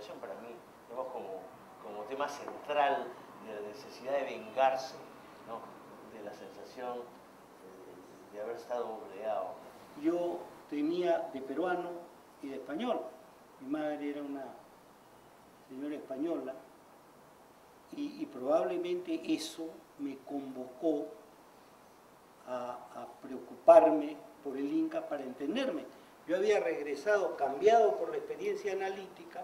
explicación para mí, digamos, como tema central de la necesidad de vengarse, ¿no? De la sensación de haber estado obligado. Yo tenía de peruano y de español. Mi madre era una señora española y probablemente eso me convocó a preocuparme por el Inca para entenderme. Yo había regresado, cambiado por la experiencia analítica,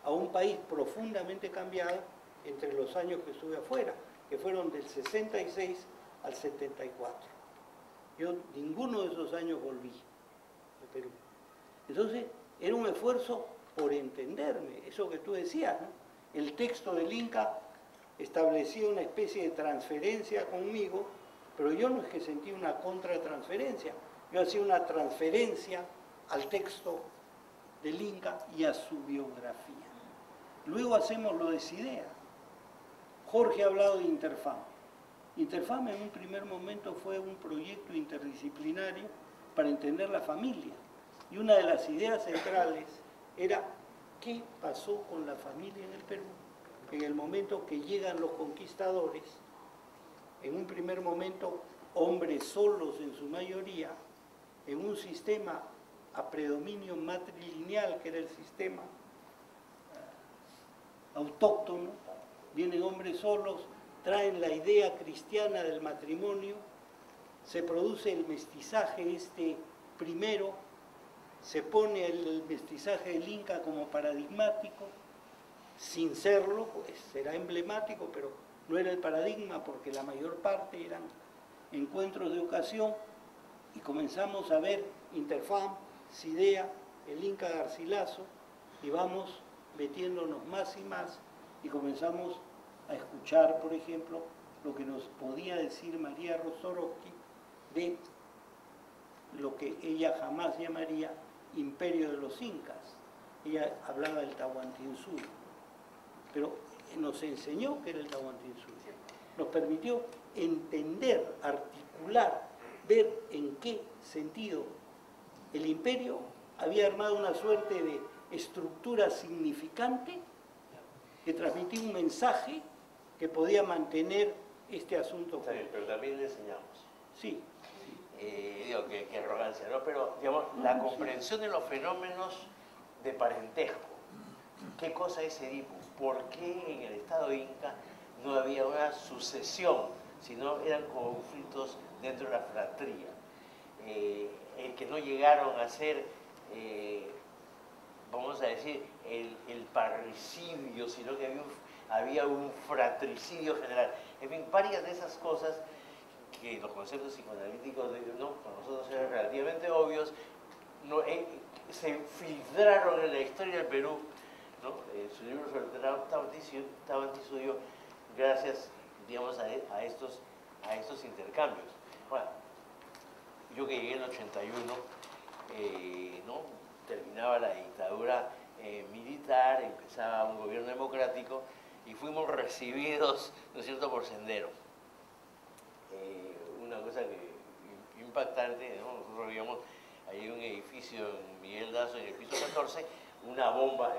a un país profundamente cambiado entre los años que estuve afuera, que fueron del 66 al 74. Yo ninguno de esos años volví de Perú. Entonces, era un esfuerzo por entenderme, eso que tú decías, ¿no? El texto del Inca establecía una especie de transferencia conmigo, pero yo no es que sentí una contratransferencia, yo hacía una transferencia al texto del Inca y a su biografía. Luego hacemos lo de Sidea. Jorge ha hablado de Interfam. Interfam en un primer momento fue un proyecto interdisciplinario para entender la familia. Y una de las ideas centrales era qué pasó con la familia en el Perú en el momento que llegan los conquistadores, en un primer momento hombres solos en su mayoría, en un sistema a predominio matrilineal que era el sistema autóctono, vienen hombres solos, traen la idea cristiana del matrimonio, se produce el mestizaje primero, se pone el mestizaje del Inca como paradigmático, sin serlo, pues será emblemático, pero no era el paradigma porque la mayor parte eran encuentros de ocasión y comenzamos a ver Interfam, Sidea, el Inca Garcilaso y vamos metiéndonos más y más y comenzamos a escuchar, por ejemplo, lo que nos podía decir María Rosorowski de lo que ella jamás llamaría imperio de los incas. Ella hablaba del Tahuantinsuyo, pero nos enseñó que era el Tahuantinsuyo. Nos permitió entender, articular, ver en qué sentido el imperio había armado una suerte de estructura significante que transmitía un mensaje que podía mantener este asunto. Está bien, pero también le enseñamos. Sí. Digo, qué arrogancia, ¿no? Pero, digamos, la comprensión de los fenómenos de parentesco. ¿Qué cosa es Edipo? ¿Por qué en el Estado Inca no había una sucesión, sino eran conflictos dentro de la fratría? Que no llegaron a ser, vamos a decir, el parricidio, sino que había un fratricidio general. En fin, varias de esas cosas que los conceptos psicoanalíticos ¿no? para nosotros eran relativamente obvios, no, se filtraron en la historia del Perú, ¿no? Su libro sobre el Tahuantinsuyo, gracias, digamos, a estos intercambios. Bueno, yo que llegué en el 81, ¿no? Terminaba la dictadura militar, empezaba un gobierno democrático y fuimos recibidos, ¿no es cierto?, por Sendero. Una cosa impactante, ¿no? Nosotros vivíamos ahí en un edificio en Miguel Dazo, en el piso 14, una bomba,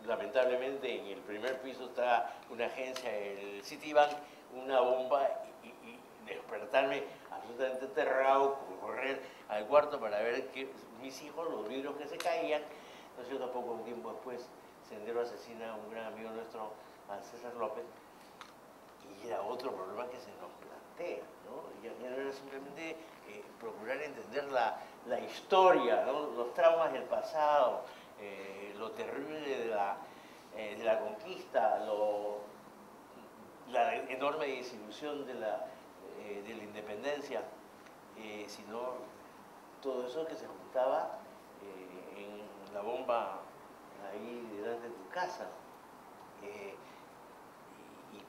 lamentablemente en el primer piso está una agencia del Citibank, una bomba y despertarme absolutamente aterrado, correr al cuarto para ver que mis hijos, los vidrios que se caían, ¿no es cierto? Poco tiempo después, Sendero asesina a un gran amigo nuestro, a César López, y era otro problema que se nos plantea, ¿no? Ya no era simplemente procurar entender la historia, ¿no? Los traumas del pasado, lo terrible de la conquista, la enorme desilusión de la independencia, sino todo eso que se juntaba en la bomba ahí delante de tu casa. Y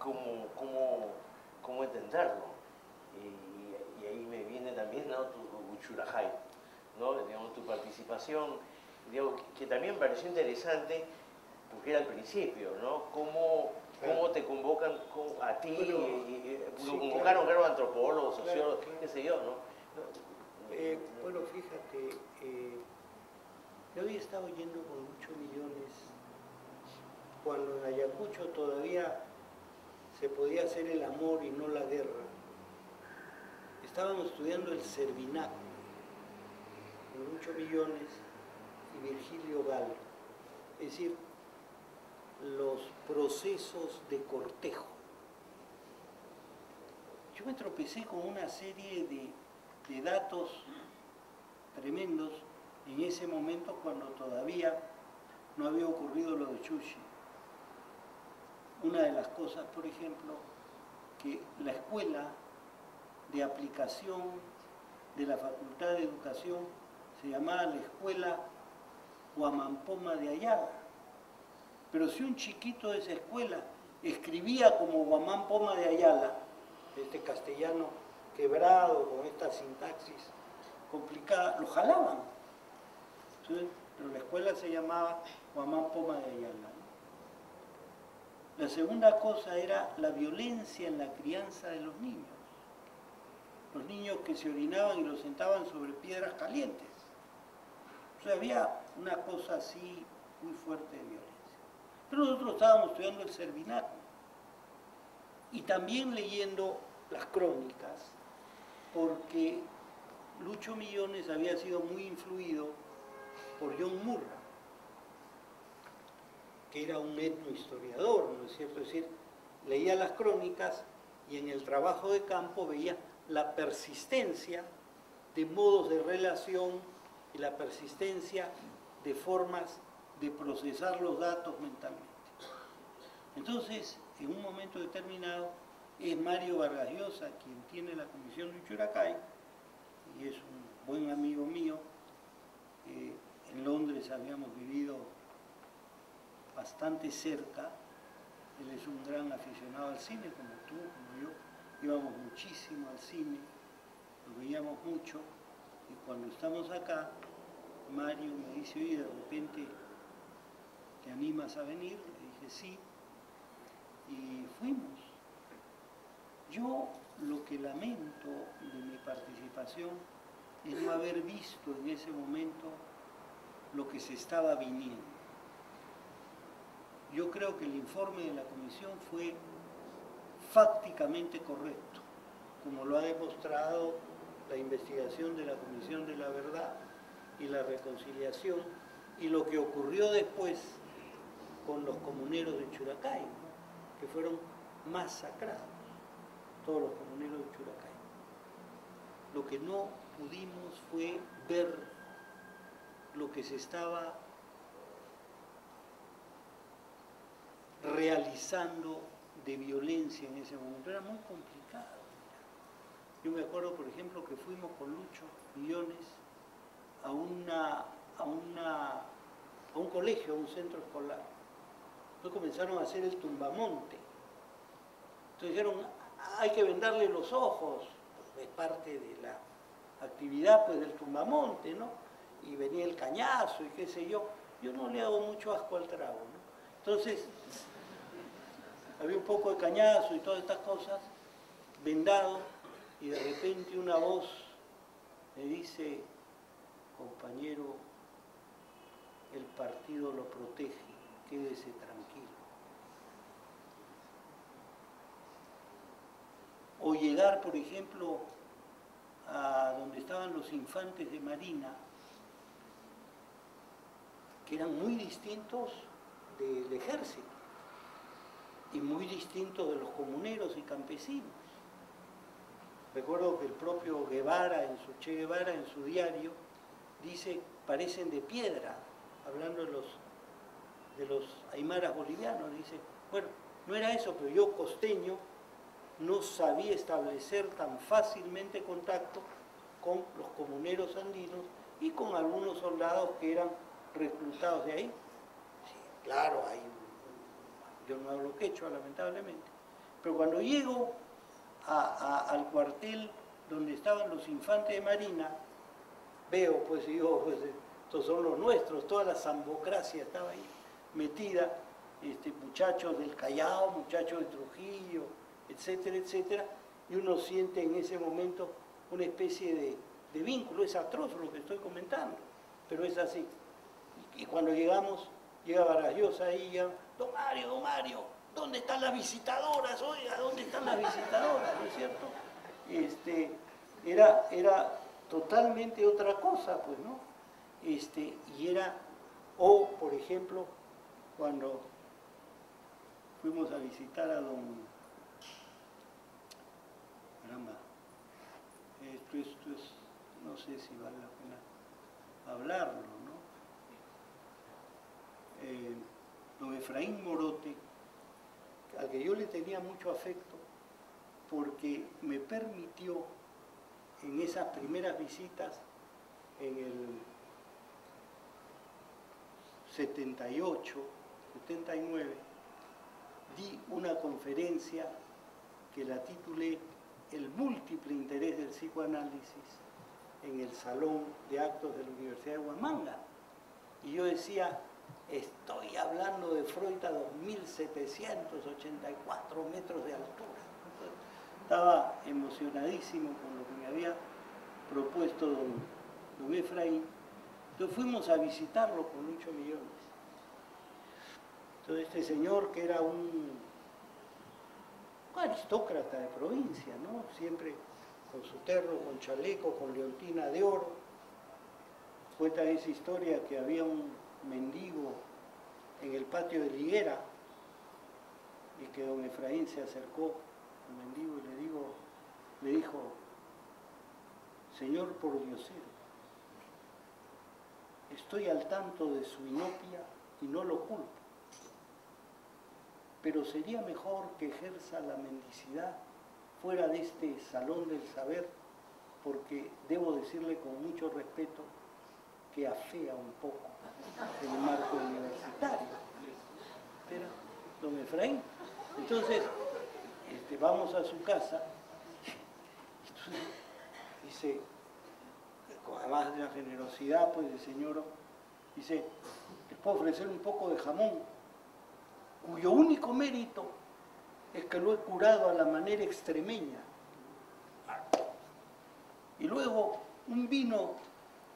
cómo entenderlo. Y ahí me viene también, ¿no?, tu Uchurajay, ¿no? Digamos, tu participación, digamos, que también pareció interesante porque era al principio, ¿no? Cómo te convocan a ti, Bueno, lo convocaron, claro, antropólogos, sociólogos, claro. Qué sé yo, ¿no? Bueno, fíjate, yo había estado yendo con 8 millones cuando en Ayacucho todavía se podía hacer el amor y no la guerra, estábamos estudiando el Cervinaco, con Lucho Millones y Virgilio Galo, es decir, los procesos de cortejo. Yo me tropecé con una serie de datos tremendos en ese momento cuando todavía no había ocurrido lo de Chuchi. Una de las cosas, por ejemplo, que la escuela de aplicación de la Facultad de Educación se llamaba la Escuela Huamampoma de Ayala. Pero si un chiquito de esa escuela escribía como Huamampoma de Ayala, este castellano quebrado, con esta sintaxis complicada, lo jalaban. ¿Sí? Pero la escuela se llamaba Huamampoma de Ayala, ¿no? La segunda cosa era la violencia en la crianza de los niños. Los niños que se orinaban y los sentaban sobre piedras calientes. O sea, había una cosa así muy fuerte de violencia. Pero nosotros estábamos estudiando el Cervinaco y también leyendo las crónicas, porque Lucho Millones había sido muy influido por John Murra, que era un etnohistoriador, ¿no es cierto? Es decir, leía las crónicas y en el trabajo de campo veía la persistencia de modos de relación y la persistencia de formas de procesar los datos mentalmente. Entonces, en un momento determinado, es Mario Vargas Llosa quien tiene la comisión de Uchuracay, y es un buen amigo mío. En Londres habíamos vivido bastante cerca. Él es un gran aficionado al cine, como tú, como yo. Íbamos muchísimo al cine, lo veíamos mucho, y cuando estamos acá, Mario me dice, oye, de repente, ¿te animas a venir? Le dije, sí, y fuimos. Yo lo que lamento de mi participación es no haber visto en ese momento lo que se estaba viniendo. Yo creo que el informe de la comisión fue fácticamente correcto, como lo ha demostrado la investigación de la Comisión de la Verdad y la Reconciliación y lo que ocurrió después con los comuneros de Churacay, ¿no? Que fueron masacrados, todos los comuneros de Churacay. Lo que no pudimos fue ver lo que se estaba realizando de violencia en ese momento. Era muy complicado. Yo me acuerdo, por ejemplo, que fuimos con Lucho Millones a un colegio, a un centro escolar. Entonces comenzaron a hacer el tumbamonte. Entonces dijeron, hay que vendarle los ojos. Pues es parte de la actividad, pues, del tumbamonte, ¿no? Y venía el cañazo y qué sé yo. Yo no le hago mucho asco al trago, ¿no? Entonces, había un poco de cañazo y todas estas cosas, vendado, y de repente una voz me dice, compañero, el partido lo protege, quédese tranquilo. O llegar, por ejemplo, a donde estaban los infantes de Marina, que eran muy distintos del ejército y muy distintos de los comuneros y campesinos. Recuerdo que el propio Guevara, Che Guevara, en su diario, dice, parecen de piedra, hablando de los aymaras bolivianos. Dice, bueno, no era eso, pero yo, costeño, no sabía establecer tan fácilmente contacto con los comuneros andinos y con algunos soldados que eran reclutados de ahí. Sí, claro, yo no hablo quechua, lamentablemente, pero cuando llego al cuartel donde estaban los infantes de Marina, veo, pues digo, pues, estos son los nuestros, toda la zambocracia estaba ahí metida, muchachos del Callao, muchachos de Trujillo, etcétera, etcétera, y uno siente en ese momento una especie de vínculo. Es atroz lo que estoy comentando, pero es así. Y cuando llegamos llega Vargas Llosa ahí, ya, don Mario, ¿dónde están las visitadoras? Oiga, ¿dónde están las visitadoras? ¿No es cierto? Era totalmente otra cosa, pues, ¿no? Y era, o por ejemplo, cuando fuimos a visitar a caramba, esto es, no sé si vale la pena hablarlo, ¿no? Don Efraín Morote, al que yo le tenía mucho afecto, porque me permitió en esas primeras visitas, en el 78, 79, di una conferencia que la titulé El múltiple interés del psicoanálisis en el Salón de Actos de la Universidad de Huamanga. Y yo decía, estoy hablando de Freud a 2.784 metros de altura. Estaba emocionadísimo con lo que me había propuesto don Efraín. Entonces fuimos a visitarlo con 8 millones. Entonces este señor, que era un aristócrata de provincia, ¿no? Siempre con su terno, con chaleco, con leontina de oro. Cuenta esa historia que había un mendigo en el patio de Liguera y que don Efraín se acercó al mendigo y le dijo, señor pordiosero, estoy al tanto de su inopia y no lo culpo, pero sería mejor que ejerza la mendicidad fuera de este salón del saber, porque debo decirle con mucho respeto que afea un poco el marco universitario. Pero, don Efraín, entonces vamos a su casa, entonces dice, además de la generosidad pues del señor, dice, les puedo ofrecer un poco de jamón, cuyo único mérito es que lo he curado a la manera extremeña. Y luego un vino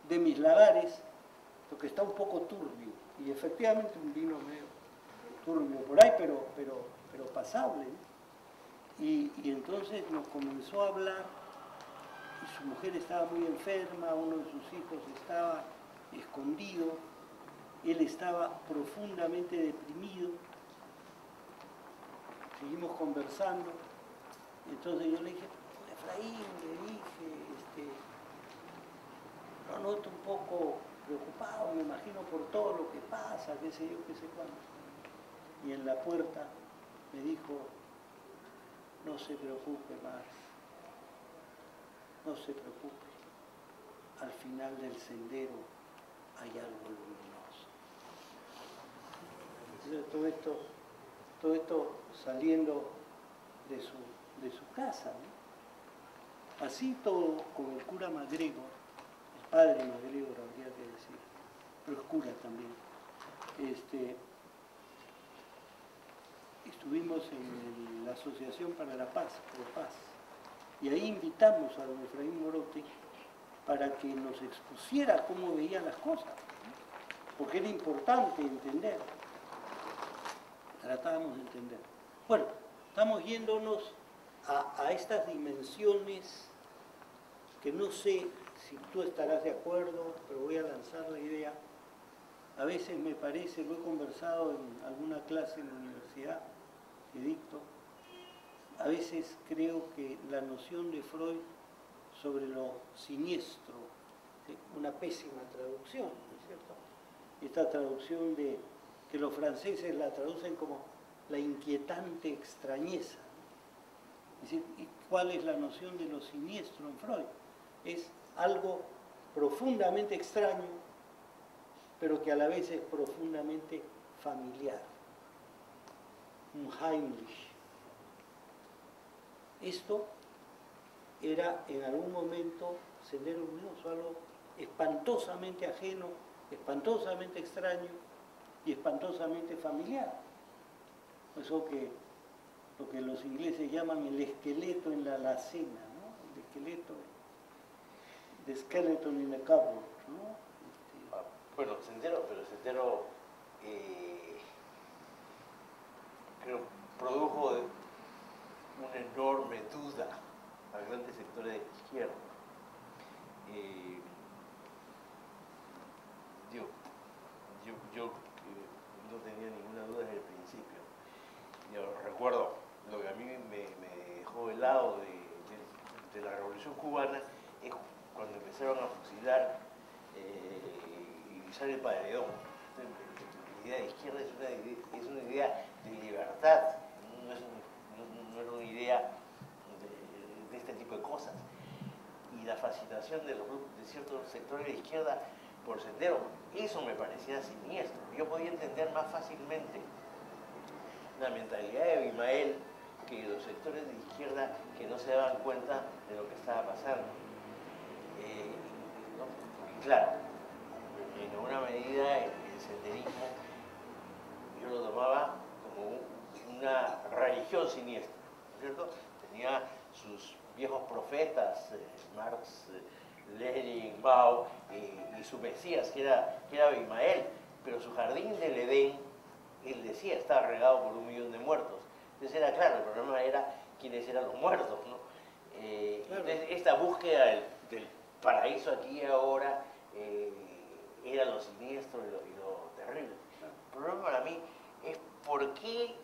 de mis lagares, lo que está un poco turbio, y efectivamente un vino medio turbio por ahí, pero pasable, ¿no? Y entonces nos comenzó a hablar, y su mujer estaba muy enferma, uno de sus hijos estaba escondido, él estaba profundamente deprimido. Seguimos conversando, entonces yo le dije, Efraín, le dije, lo noto un poco preocupado, me imagino por todo lo que pasa, qué sé yo, qué sé cuándo. Y en la puerta me dijo, no se preocupe más, no se preocupe, al final del sendero hay algo luminoso. Entonces, todo esto saliendo de su casa, ¿no? Así todo con el cura MacGregor, el padre MacGregor habría que decir, pero es cura también. Estuvimos en la Asociación para la Paz, ProPaz, y ahí invitamos a don Efraín Morote para que nos expusiera cómo veía las cosas, ¿no? Porque era importante entender, tratábamos de entender. Bueno, estamos yéndonos a estas dimensiones que no sé si tú estarás de acuerdo, pero voy a lanzar la idea. A veces me parece, lo he conversado en alguna clase en la universidad que dicto, a veces creo que la noción de Freud sobre lo siniestro, ¿sí? Una pésima traducción, ¿no es cierto? Esta traducción de que los franceses la traducen como la inquietante extrañeza, ¿no? Es decir, ¿y cuál es la noción de lo siniestro en Freud? Es algo profundamente extraño, pero que a la vez es profundamente familiar. Un Heimlich. Esto era en algún momento Sendero Luminoso, algo espantosamente ajeno, espantosamente extraño y espantosamente familiar. Eso que lo que los ingleses llaman el esqueleto en la alacena, ¿no? El esqueleto, the skeleton in the cupboard, ¿no? Bueno, Sendero creo, produjo una enorme duda a grandes sectores de la izquierda. Yo no tenía ninguna duda desde el principio. Yo recuerdo lo que a mí me dejó helado de la Revolución Cubana es cuando empezaron a fusilar y usar el paredón. La idea de izquierda es una idea de libertad, no era una idea de este tipo de cosas. Y la fascinación de ciertos sectores de la izquierda por Sendero, eso me parecía siniestro. Yo podía entender más fácilmente la mentalidad de Abimael que los sectores de izquierda que no se daban cuenta de lo que estaba pasando. ¿No? Porque claro, en alguna medida el senderismo yo lo tomaba como una religión siniestra, ¿no es cierto? Tenía sus viejos profetas, Marx, Lenin, Mao, y su Mesías, que era Abimael, pero su jardín del Edén, él decía, estaba regado por 1 millón de muertos. Entonces era claro, el problema era quiénes eran los muertos, ¿no? Claro. Entonces esta búsqueda del paraíso aquí y ahora era lo siniestro y lo terrible. Claro. El problema para mí es por qué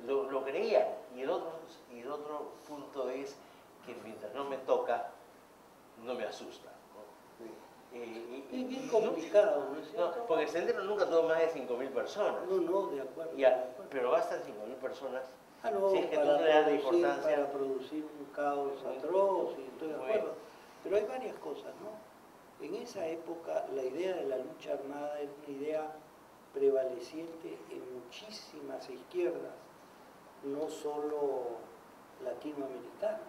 lo creían. Y el otro punto es que mientras no me toca, no me asusta. ¿No? Es bien complicado, ¿no es cierto? No, porque el sendero nunca tuvo más de 5.000 personas. No, de acuerdo. Ya, de acuerdo. Pero bastan 5.000 personas. No, si es que tú no le das importancia. Para producir un caos atroz, y estoy de acuerdo. Pero hay varias cosas, ¿no? En esa época la idea de la lucha armada era una idea prevaleciente en muchísimas izquierdas, no solo latinoamericanas.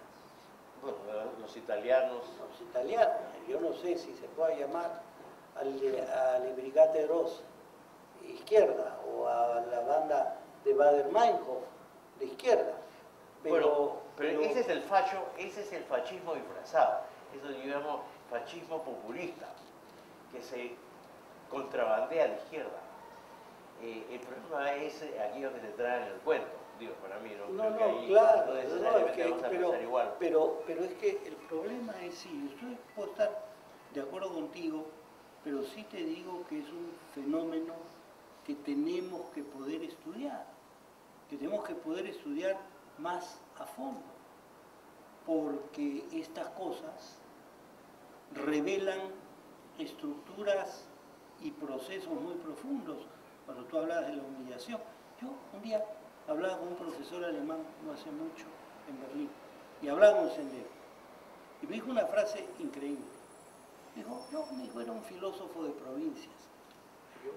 Bueno, los italianos. Los italianos, yo no sé si se puede llamar al Brigate Rossa izquierda o a la banda de Baader-Meinhof de izquierda. Pero ese es el fascismo disfrazado, eso yo llamo fascismo populista, que se contrabandea a la izquierda. El problema es aquí donde se trae en el cuento. Digo, para mí, ¿no? No, ahí claro, no necesariamente vamos a pensar igual. Pero es que el problema es, sí, yo puedo estar de acuerdo contigo, pero sí te digo que es un fenómeno que tenemos que poder estudiar más a fondo, porque estas cosas revelan estructuras y procesos muy profundos. Cuando tú hablabas de la humillación, yo un día hablaba con un profesor alemán no hace mucho en Berlín y hablábamos en él y me dijo una frase increíble. Me dijo, era un filósofo de provincias. Yo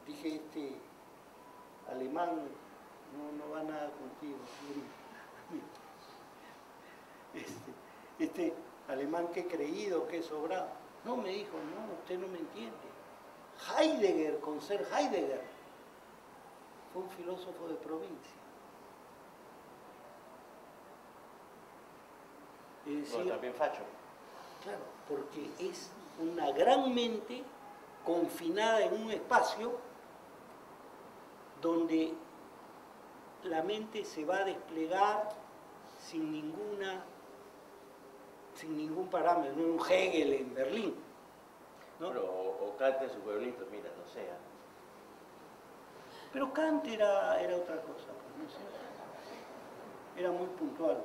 dije, este alemán no va nada contigo. Este alemán que creído, que sobrado. No, me dijo, no, usted no me entiende. Heidegger, con ser Heidegger, fue un filósofo de provincia. Es decir, bueno, también facho. Claro, porque es una gran mente confinada en un espacio donde la mente se va a desplegar sin ningún parámetro, no un Hegel en Berlín, ¿no? Pero, o Kant en su pueblito, mira, no sé. Pero Kant era otra cosa, ¿no es cierto? Era muy puntual.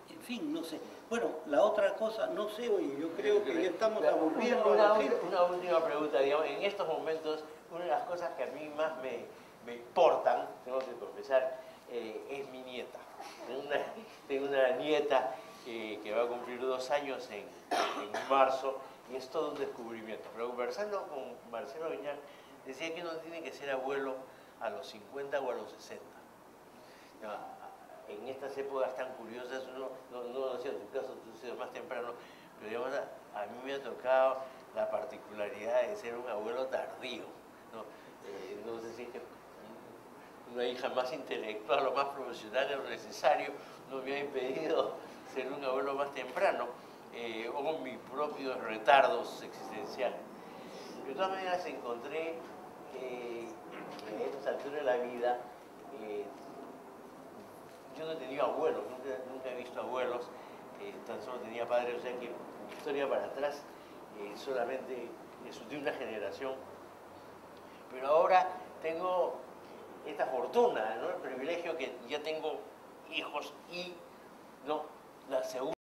En fin, no sé. Bueno, la otra cosa, no sé, oye, yo creo que ya estamos aburriendo. Una última pregunta, digamos, en estos momentos, una de las cosas que a mí más me importan, tengo que confesar, es mi nieta. Tengo una nieta que va a cumplir 2 años en marzo, y es todo un descubrimiento. Pero conversando con Marcelo Viñal, decía que uno tiene que ser abuelo a los 50 o a los 60. En estas épocas tan curiosas, no sé, en tu caso tú has sido más temprano, pero digamos, a mí me ha tocado la particularidad de ser un abuelo tardío. No sé si es que una hija más intelectual o más profesional de lo necesario no me ha impedido ser un abuelo más temprano, o mis propios retardos existenciales. De todas maneras encontré que a esta altura de la vida yo no he tenido abuelos, nunca he visto abuelos, tan solo tenía padres, o sea que mi historia para atrás solamente es de una generación. Pero ahora tengo esta fortuna, ¿no? El privilegio que ya tengo hijos y no, la segunda